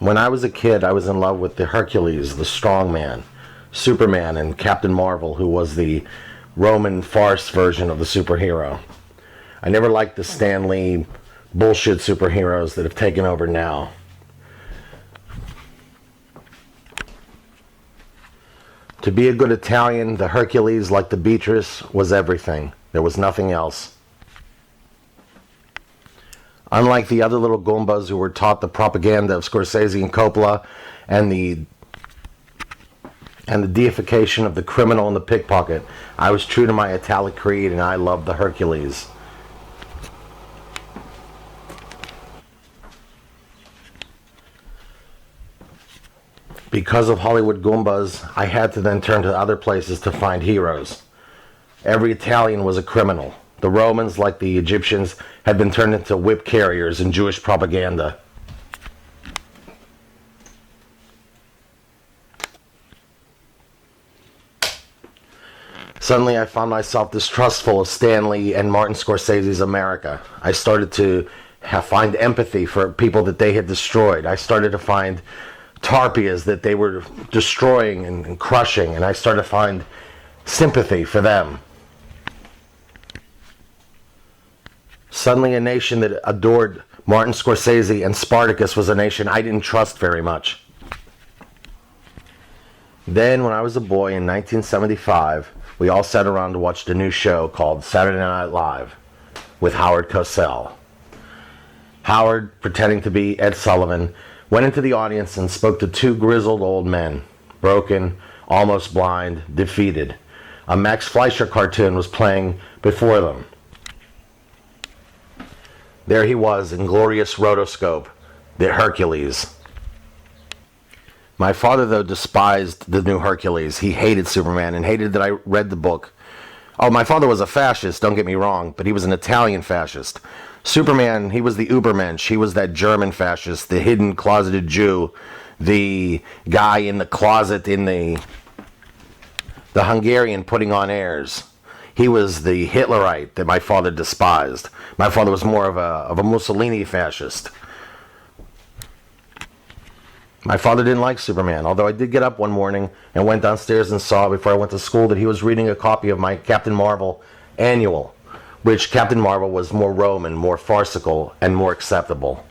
When I was a kid, I was in love with the Hercules, the strongman, Superman, and Captain Marvel, who was the Roman farce version of the superhero. I never liked the Stan Lee bullshit superheroes that have taken over now. To be a good Italian, the Hercules, like the Beatrice, was everything. There was nothing else. Unlike the other little Goombas who were taught the propaganda of Scorsese and Coppola and the deification of the criminal and the pickpocket, I was true to my Italic creed, and I loved the Hercules. Because of Hollywood Goombas, I had to then turn to other places to find heroes. Every Italian was a criminal. The Romans, like the Egyptians, had been turned into whip carriers in Jewish propaganda. Suddenly I found myself distrustful of Stan Lee and Martin Scorsese's America. I started to find empathy for people that they had destroyed. I started to find Tarpias that they were destroying and crushing, and I started to find sympathy for them. Suddenly a nation that adored Martin Scorsese and Spartacus was a nation I didn't trust very much. Then, when I was a boy in 1975, we all sat around to watch the new show called Saturday Night Live with Howard Cosell. Howard, pretending to be Ed Sullivan, went into the audience and spoke to two grizzled old men, broken, almost blind, defeated. A Max Fleischer cartoon was playing before them. There he was in glorious rotoscope, the Hercules. My father, though, despised the new Hercules. He hated Superman and hated that I read the book. Oh, my father was a fascist, don't get me wrong, but he was an Italian fascist. Superman, he was the Übermensch. He was that German fascist, the hidden closeted Jew, the guy in the closet in the Hungarian putting on airs. He was the Hitlerite that my father despised. My father was more of a Mussolini fascist. My father didn't like Superman, although I did get up one morning and went downstairs and saw before I went to school that he was reading a copy of my Captain Marvel annual, which Captain Marvel was more Roman, more farcical, and more acceptable.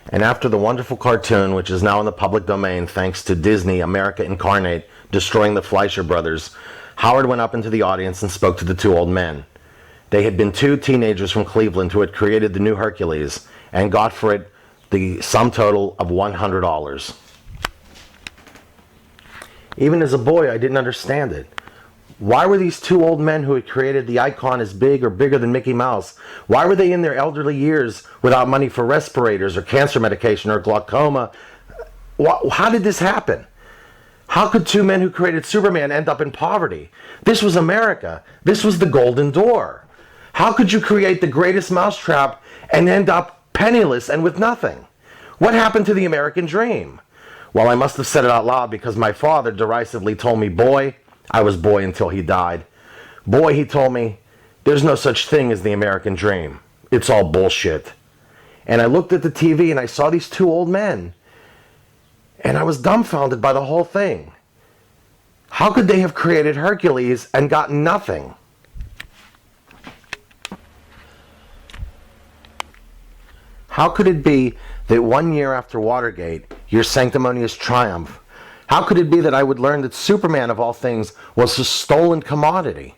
And after the wonderful cartoon, which is now in the public domain thanks to Disney, America Incarnate, destroying the Fleischer brothers, Howard went up into the audience and spoke to the two old men. They had been two teenagers from Cleveland who had created the new Hercules and got for it the sum total of $100. Even as a boy, I didn't understand it. Why were these two old men who had created the icon as big or bigger than Mickey Mouse? Why were they in their elderly years without money for respirators or cancer medication or glaucoma? How did this happen? How could two men who created Superman end up in poverty? This was America. This was the Golden Door. How could you create the greatest mousetrap and end up penniless and with nothing? What happened to the American dream? Well, I must have said it out loud because my father derisively told me, boy, I was boy until he died. Boy, he told me, there's no such thing as the American dream. It's all bullshit. And I looked at the TV and I saw these two old men. And I was dumbfounded by the whole thing. How could they have created Hercules and gotten nothing? How could it be that 1 year after Watergate, your sanctimonious triumph, how could it be that I would learn that Superman, of all things, was a stolen commodity?